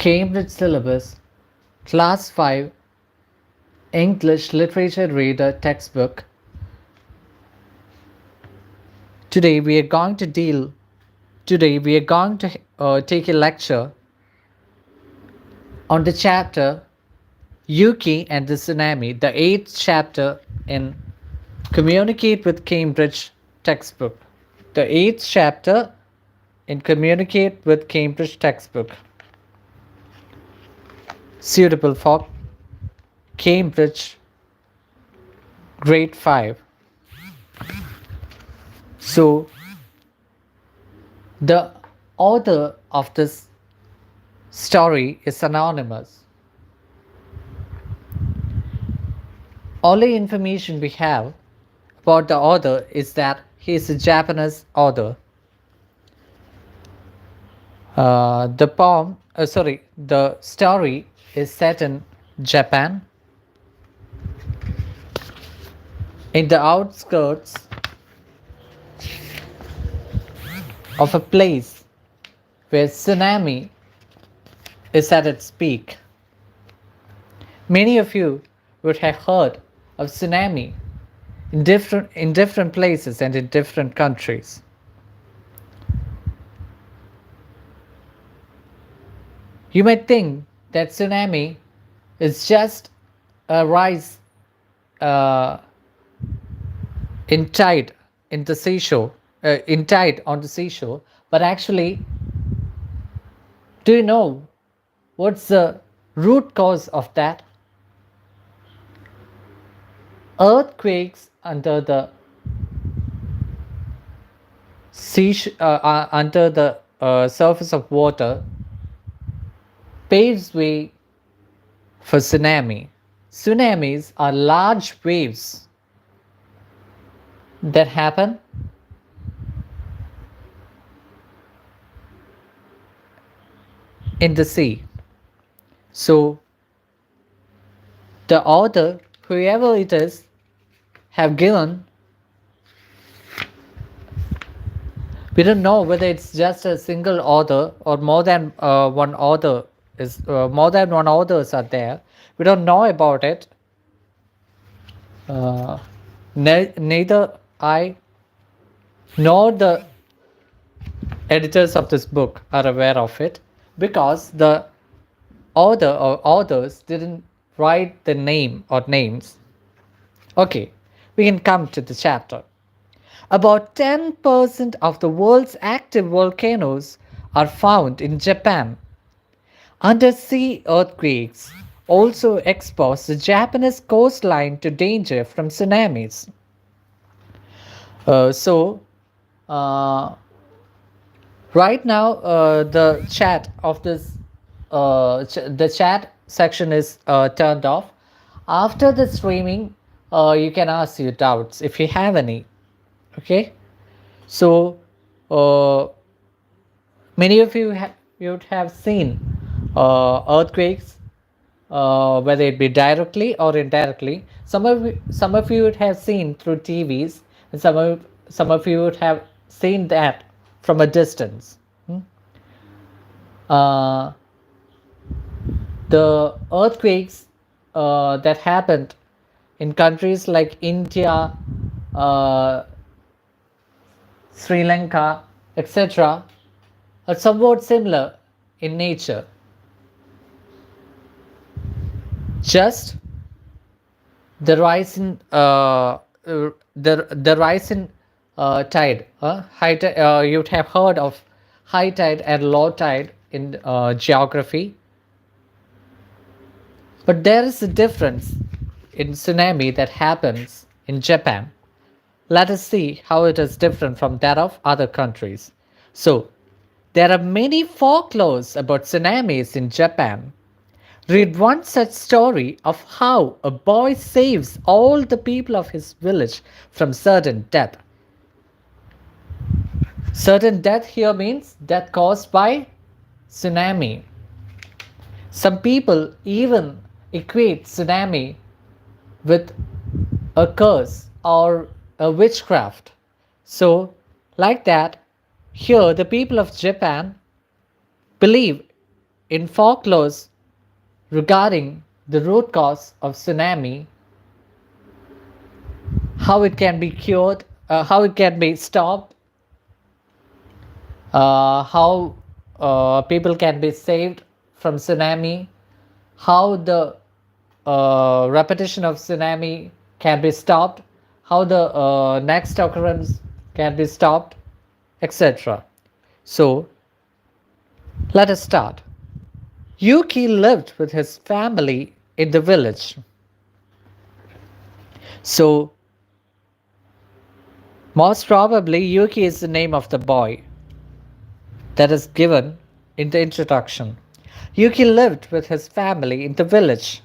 Cambridge Syllabus, Class 5, English Literature Reader Textbook. Today we are going to take a lecture on the chapter Yuki and the Tsunami, the 8th chapter in Communicate with Cambridge textbook. The 8th chapter in Communicate with Cambridge textbook. Suitable for Cambridge grade 5. So, the author of this story is anonymous. Only information we have about the author is that he is a Japanese author. The story is set in Japan, in the outskirts of a place where tsunami is at its peak. Many of you would have heard of tsunami in different places and in different countries. You might think that tsunami is just a rise in tide on the seashore, but actually, do you know what's the root cause of that? Earthquakes under the surface of water paves way for tsunami. Tsunamis are large waves that happen in the sea. So the author, whoever it is, have given, we don't know whether it's just a single author or more than one authors are there. We don't know about it. Neither I nor the editors of this book are aware of it, because the author or authors didn't write the name or names. Okay, we can come to the chapter. About 10% of the world's active volcanoes are found in Japan. Undersea earthquakes also expose the Japanese coastline to danger from tsunamis. Right now, the chat of this, the chat section is turned off. After the streaming, you can ask your doubts if you have any. Okay, so many of you would have seen earthquakes, whether it be directly or indirectly. Some of you would have seen through TVs, and some of you would have seen that from a distance. The earthquakes that happened in countries like India, Sri Lanka, etc., are somewhat similar in nature. Just the rise in tide, high tide. You'd have heard of high tide and low tide in geography, but there is a difference in tsunami that happens in Japan. Let us see how it is different from that of other countries. So, there are many folklores about tsunamis in Japan. Read one such story of how a boy saves all the people of his village from certain death. Certain death here means death caused by tsunami. Some people even equate tsunami with a curse or a witchcraft. So, like that, here the people of Japan believe in folklores regarding the root cause of tsunami, how it can be cured, how it can be stopped, how people can be saved from tsunami, how the repetition of tsunami can be stopped, how the next occurrence can be stopped, etc. So, let us start. Yuki lived with his family in the village. So, most probably, Yuki is the name of the boy that is given in the introduction. Yuki lived with his family in the village.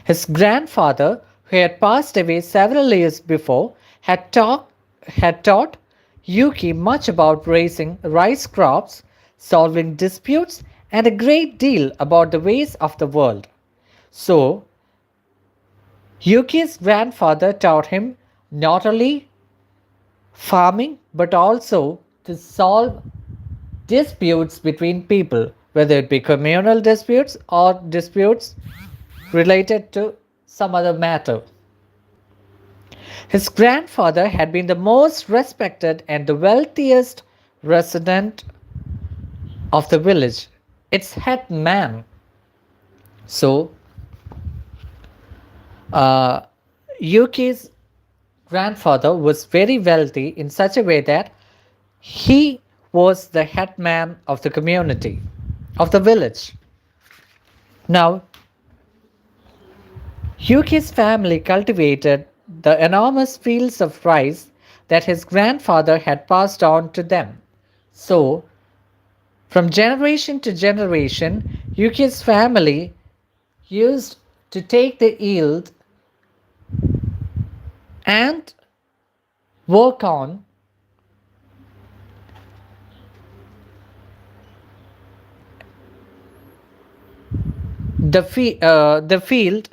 His grandfather, who had passed away several years before, had taught Yuki much about raising rice crops, solving disputes, and a great deal about the ways of the world. So, Yuki's grandfather taught him not only farming but also to solve disputes between people, whether it be communal disputes or disputes related to some other matter. His grandfather had been the most respected and the wealthiest resident of the village, its head man. So, Yuki's grandfather was very wealthy in such a way that he was the head man of the community, of the village. Now, Yuki's family cultivated the enormous fields of rice that his grandfather had passed on to them. So, from generation to generation, Yuki's family used to take the yield and work on the field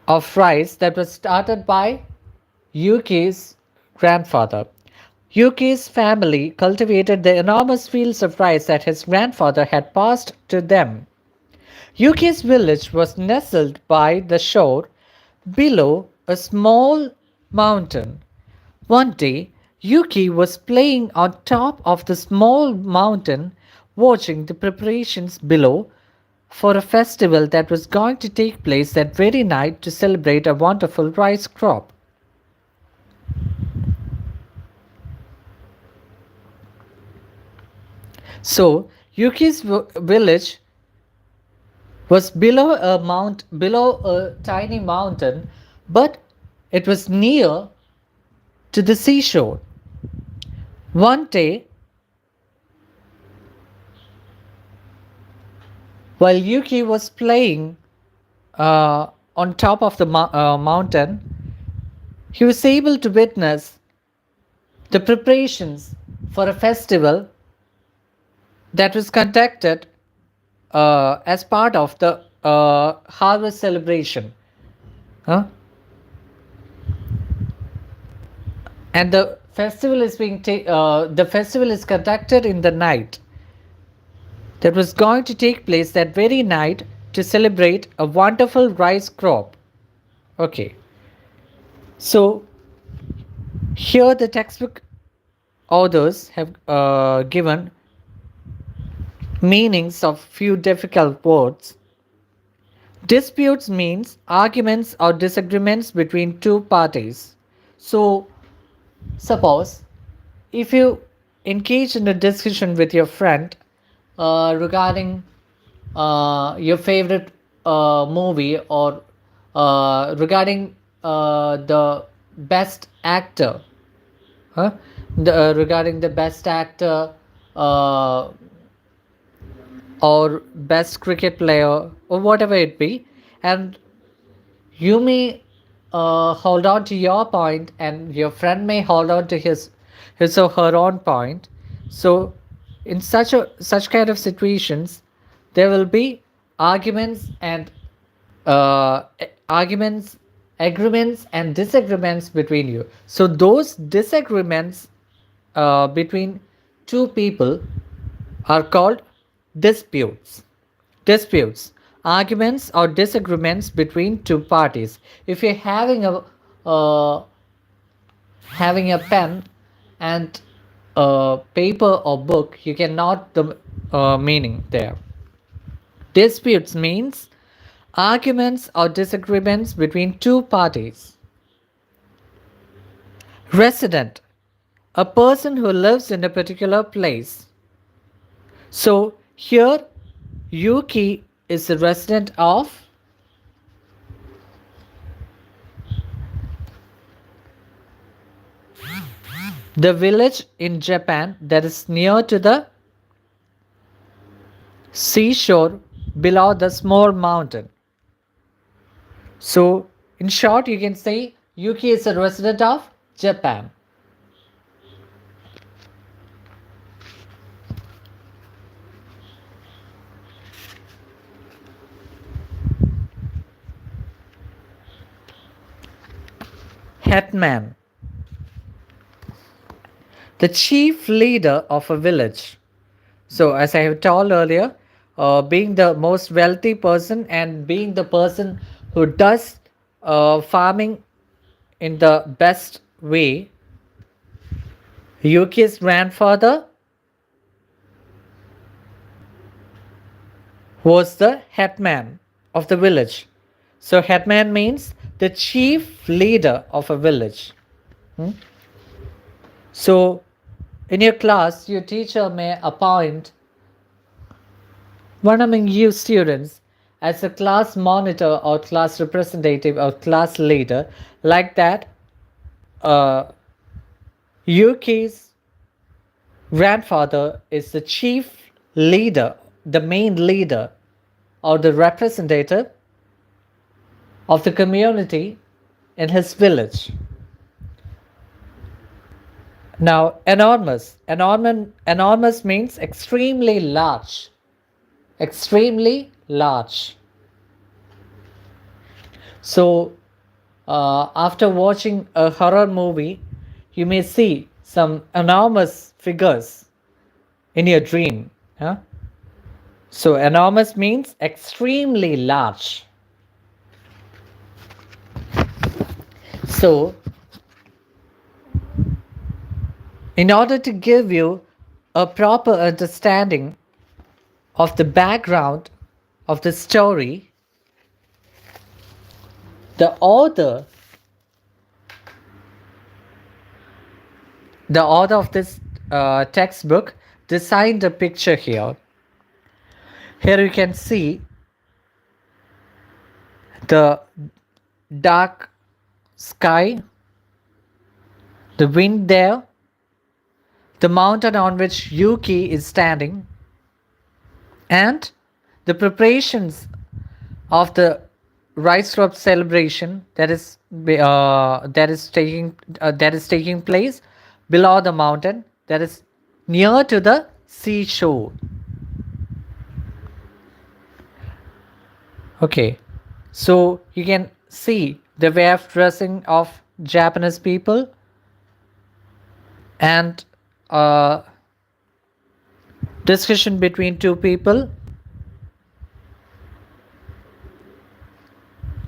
of rice that was started by Yuki's grandfather. Yuki's family cultivated the enormous fields of rice that his grandfather had passed to them. Yuki's village was nestled by the shore below a small mountain. One day, Yuki was playing on top of the small mountain, watching the preparations below for a festival that was going to take place that very night to celebrate a wonderful rice crop. So, Yuki's village was below a tiny mountain, but it was near to the seashore. One day, while Yuki was playing on top of the mountain, he was able to witness the preparations for a festival that was conducted as part of the harvest celebration. And the festival is conducted in the night. That was going to take place that very night to celebrate a wonderful rice crop. Okay. So, here the textbook authors have given meanings of few difficult words. Disputes means arguments or disagreements between two parties. So, suppose if you engage in a discussion with your friend regarding your favorite movie or regarding the best actor, regarding the best actor or best cricket player or whatever it be, and you may hold on to your point and your friend may hold on to his or her own point. So in such kind of situations there will be arguments, agreements and disagreements between you. So those disagreements between two people are called Disputes. Disputes. Arguments or disagreements between two parties. If you're having a pen and a paper or book, you can note the meaning there. Disputes means arguments or disagreements between two parties. Resident, a person who lives in a particular place. So here, Yuki is a resident of the village in Japan that is near to the seashore below the small mountain. So, in short, you can say Yuki is a resident of Japan. Hetman, the chief leader of a village. So, as I have told earlier, being the most wealthy person and being the person who does farming in the best way, Yuki's grandfather was the hetman of the village. So, hetman means the chief leader of a village. So, in your class, your teacher may appoint one among you students as a class monitor or class representative or class leader. Like that, Yuki's grandfather is the chief leader, the main leader, or the representative of the community in his village. Now, enormous. Enormous means extremely large. Extremely large. So, after watching a horror movie, you may see some enormous figures in your dream. Huh? So, enormous means extremely large. So, in order to give you a proper understanding of the background of the story, the author of this textbook designed a picture here. Here you can see the dark sky, the wind there, the mountain on which Yuki is standing, and the preparations of the rice crop celebration that is taking place below the mountain, that is near to the seashore. Okay, so you can see the way of dressing of Japanese people and discussion between two people,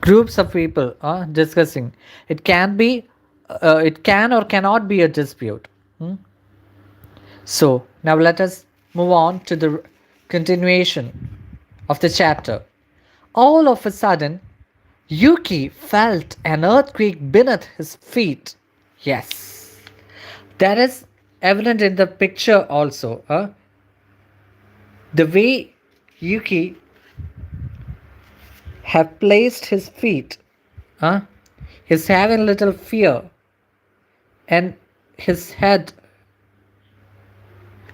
groups of people discussing. It can or cannot be a dispute. So now let us move on to the continuation of the chapter. All of a sudden, Yuki felt an earthquake beneath his feet. Yes, that is evident in the picture also. The way Yuki have placed his feet, he's having a little fear, and his head,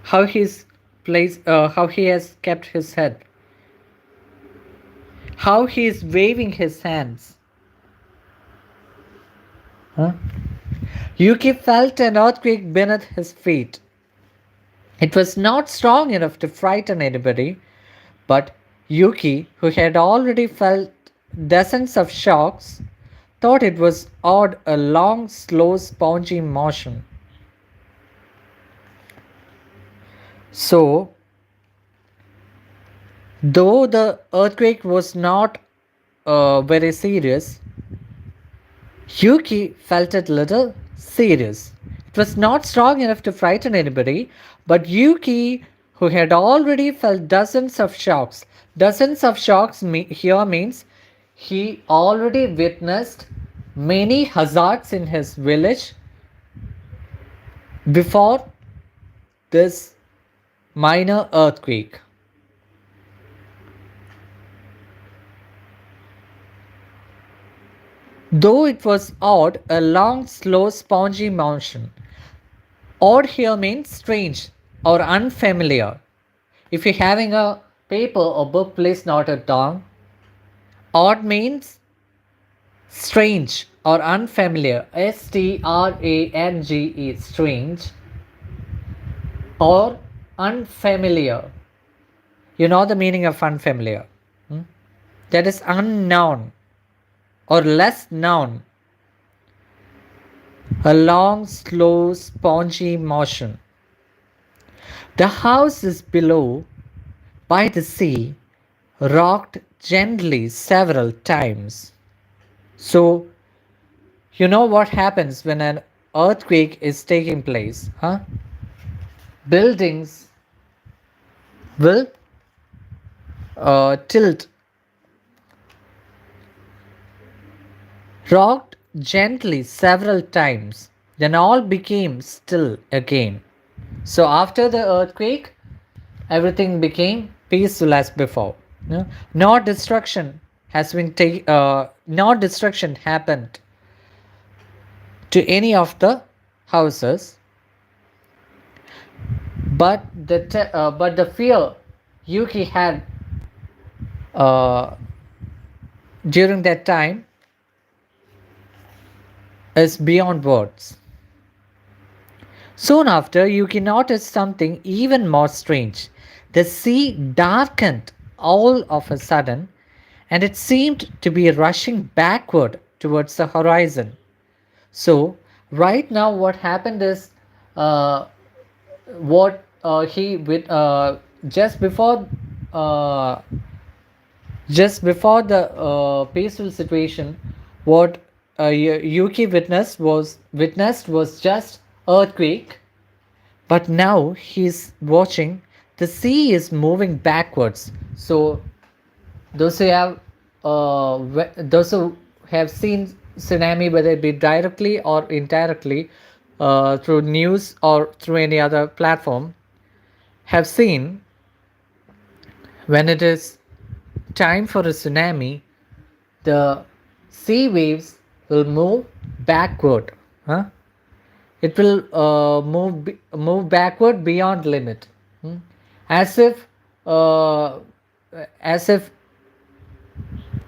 how he has kept his head, how he is waving his hands. Yuki felt an earthquake beneath his feet. It was not strong enough to frighten anybody, but Yuki, who had already felt dozens of shocks, thought it was odd, a long, slow, spongy motion. So, Though the earthquake was not very serious, Yuki felt it little serious. It was not strong enough to frighten anybody, but Yuki, who had already felt dozens of shocks here means he already witnessed many hazards in his village before this minor earthquake. Though it was odd, a long, slow, spongy motion. Odd here means strange or unfamiliar. If you're having a paper or book, please note it down. Odd means strange or unfamiliar. Strange, strange or unfamiliar. You know the meaning of unfamiliar. Hmm? That is unknown or less known. A long, slow, spongy motion. The house is below by the sea, rocked gently several times. So, you know what happens when an earthquake is taking place, huh? Buildings will tilt, rocked gently several times, then all became still again. So, after the earthquake, everything became peaceful as before. No destruction no destruction happened to any of the houses, but the fear Yuki had uh, during that time is beyond words. Soon after, Yuki noticed something even more strange. The sea darkened all of a sudden, and it seemed to be rushing backward towards the horizon. So, right now, what happened is uh, what he with uh, just before the peaceful situation, what Yuki witnessed was just earthquake, but now he's watching the sea is moving backwards. So those who have those who have seen tsunami, whether it be directly or indirectly through news or through any other platform, have seen when it is time for a tsunami, the sea waves will move backward. Huh? It will move backward beyond limit, hmm? as if uh, as if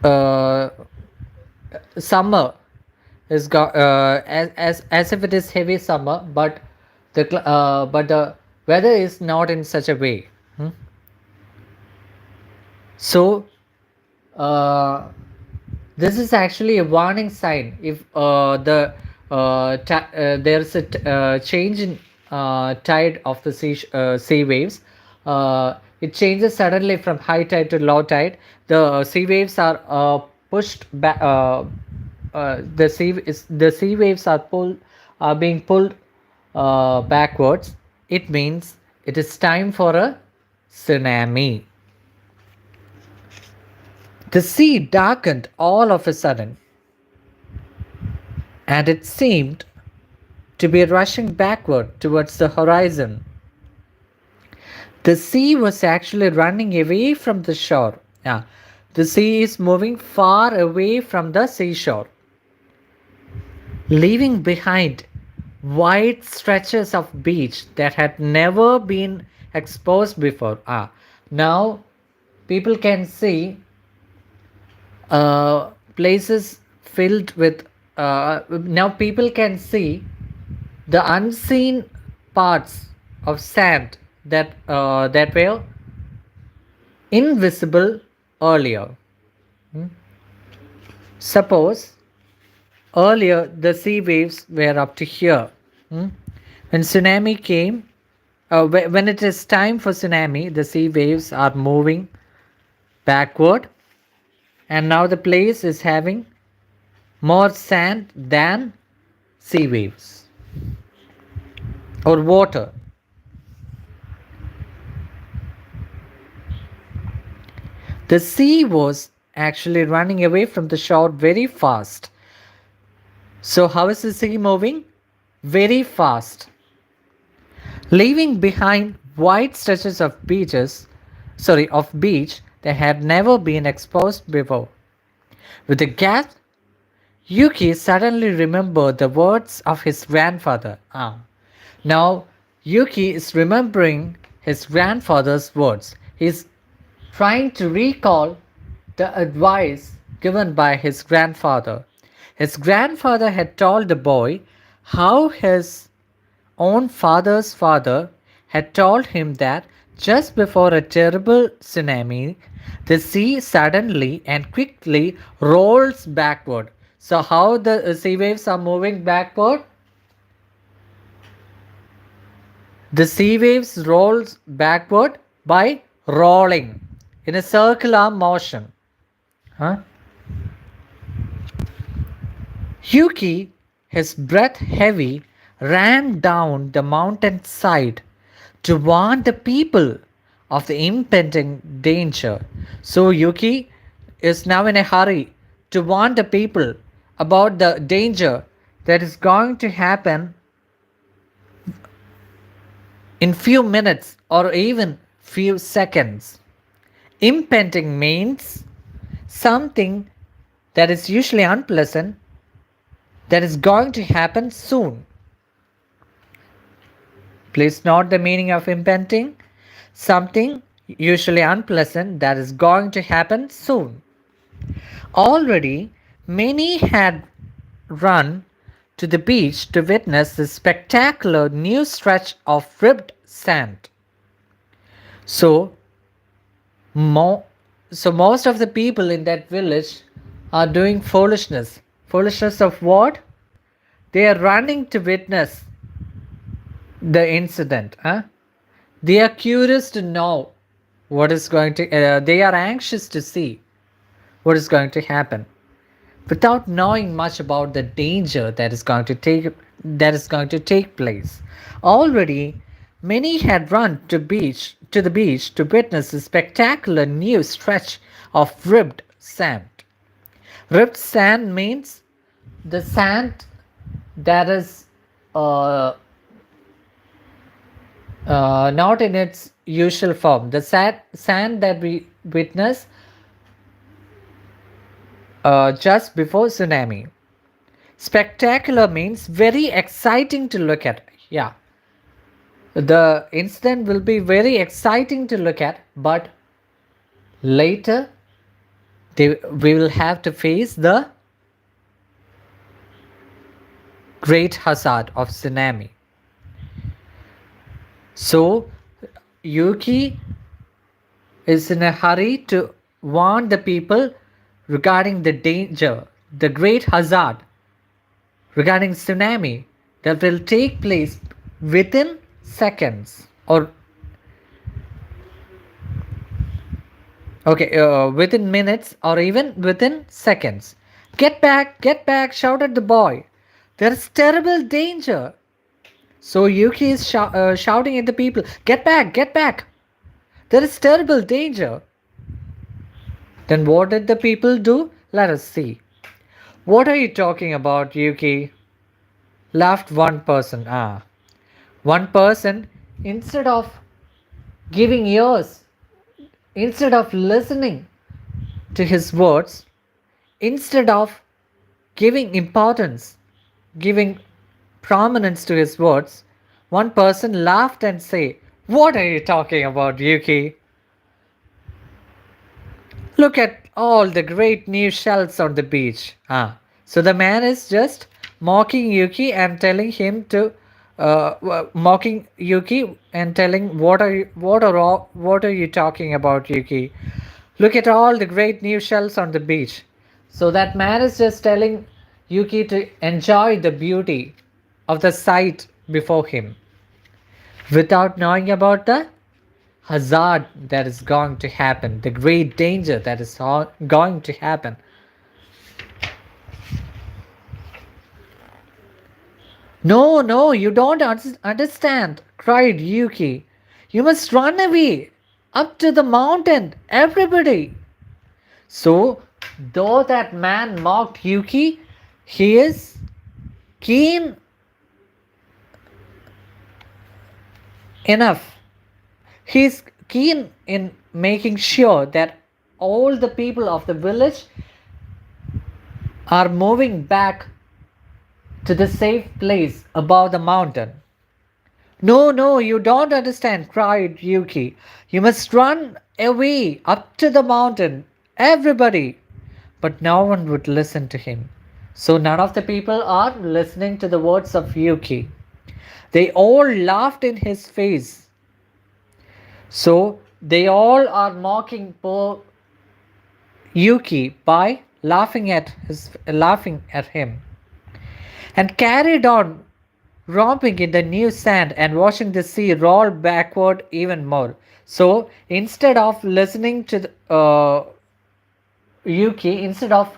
uh, summer is as if it is heavy summer, but the weather is not in such a way. Hmm? So this is actually a warning sign. If there's a change in tide of the sea waves, it changes suddenly from high tide to low tide. The sea waves are pushed back. The sea waves are being pulled backwards. It means it is time for a tsunami. The sea darkened all of a sudden, and it seemed to be rushing backward towards the horizon. The sea was actually running away from the shore. Yeah, the sea is moving far away from the seashore, leaving behind wide stretches of beach that had never been exposed before. Now people can see places filled with now people can see the unseen parts of sand that were invisible earlier. Suppose earlier the sea waves were up to here. When tsunami came, when it is time for tsunami, the sea waves are moving backward, and now the place is having more sand than sea waves or water. The sea was actually running away from the shore very fast. So, how is the sea moving? Very fast, leaving behind wide stretches of beach that had never been exposed before. With a gasp, Yuki suddenly remembered the words of his grandfather. Now, Yuki is remembering his grandfather's words. He's trying to recall the advice given by his grandfather. His grandfather had told the boy how his own father's father had told him that just before a terrible tsunami, the sea suddenly and quickly rolls backward. So, how the sea waves are moving backward? The sea waves rolls backward by rolling in a circular motion. Huh? Yuki, his breath heavy, ran down the mountainside to warn the people of the impending danger. So Yuki is now in a hurry to warn the people about the danger that is going to happen in few minutes or even few seconds. Impending means something that is usually unpleasant that is going to happen soon. Please note the meaning of impending. Something usually unpleasant that is going to happen soon. Already, many had run to the beach to witness the spectacular new stretch of ribbed sand. So most of the people in that village are doing foolishness. Foolishness of what? They are running to witness the incident. They are curious to know what is going to. They are anxious to see what is going to happen, without knowing much about the danger that is going to take place. Already, many had run to the beach to witness the spectacular new stretch of ribbed sand. Ribbed sand means the sand that is not in its usual form. The sand that we witness just before tsunami. Spectacular means very exciting to look at. Yeah. The incident will be very exciting to look at, but later we will have to face the great hazard of tsunami. So, Yuki is in a hurry to warn the people regarding the danger, the great hazard regarding tsunami that will take place within seconds or within minutes or even within seconds. Get back, shouted the boy. There is terrible danger. So Yuki is shouting at the people, get back. There is terrible danger. Then what did the people do? Let us see. What are you talking about, Yuki? Laughed one person. One person, instead of giving ears, instead of listening to his words, instead of giving importance, giving prominence to his words, one person laughed and said, what are you talking about, Yuki? Look at all the great new shells on the beach. So the man is just mocking Yuki and telling him to mocking Yuki and telling what are you talking about, Yuki? Look at all the great new shells on the beach. So that man is just telling Yuki to enjoy the beauty of the sight before him, without knowing about the hazard that is going to happen, the great danger that is going to happen. No, no, you don't understand, cried Yuki. You must run away up to the mountain, everybody. So, though that man mocked Yuki, he is keen enough. He is keen in making sure that all the people of the village are moving back to the safe place above the mountain. No, no, you don't understand, cried Yuki. You must run away up to the mountain, everybody. But no one would listen to him. So none of the people are listening to the words of Yuki. They all laughed in his face. So they all are mocking poor Yuki by laughing at him, and carried on romping in the new sand and watching the sea roll backward even more. So instead of listening to Yuki, instead of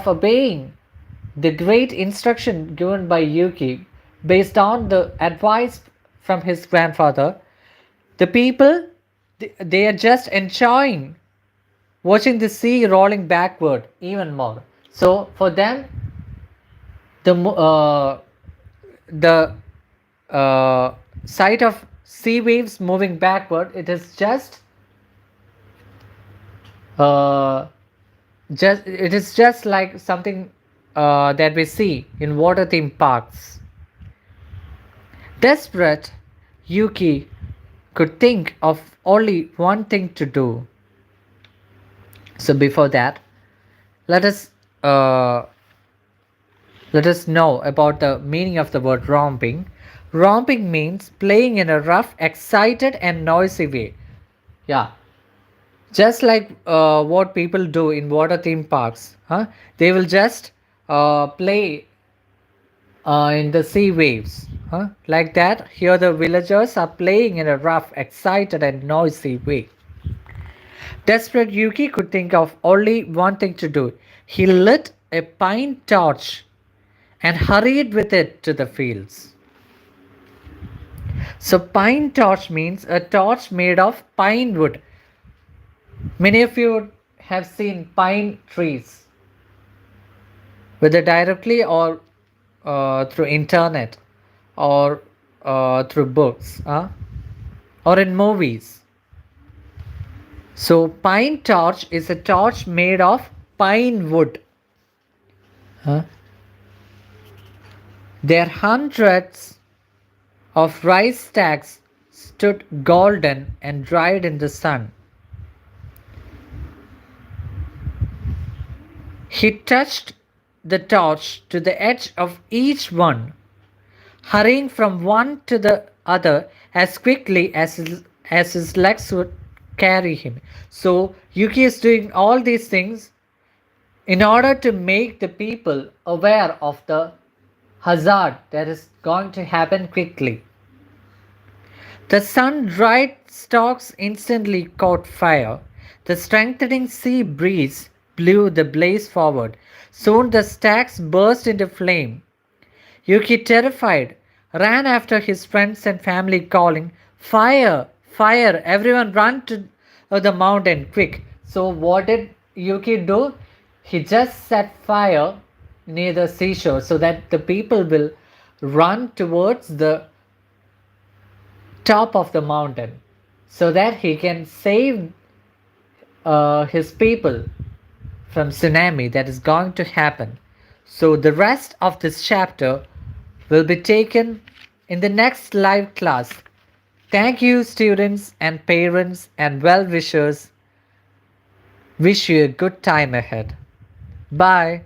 obeying the great instruction given by Yuki based on the advice from his grandfather, the people, they are just enjoying watching the sea rolling backward even more. So for them, the sight of sea waves moving backward, it is just like something that we see in water theme parks. Desperate, Yuki could think of only one thing to do. So before that, let us know about the meaning of the word romping. Romping means playing in a rough, excited, and noisy way. Yeah, just like what people do in water theme parks. They will just play in the sea waves. Like that, here the villagers are playing in a rough, excited, and noisy way. Desperate Yuki could think of only one thing to do. He lit a pine torch and hurried with it to the fields. So pine torch means a torch made of pine wood. Many of you have seen pine trees, whether directly or through internet or through books or in movies. So pine torch is a torch made of pine wood. Their hundreds of rice stacks stood golden and dried in the sun. He touched the torch to the edge of each one, hurrying from one to the other as quickly as his legs would carry him. So Yuki is doing all these things in order to make the people aware of the hazard that is going to happen quickly. The sun-dried stalks instantly caught fire. The strengthening sea breeze blew the blaze forward. Soon the stacks burst into flame. Yuki, terrified, ran after his friends and family, calling, "Fire! Fire! Everyone run to the mountain, quick!" So what did Yuki do? He just set fire near the seashore so that the people will run towards the top of the mountain so that he can save his people from tsunami that is going to happen. So the rest of this chapter will be taken in the next live class. Thank you, students and parents and well-wishers. Wish you a good time ahead. Bye.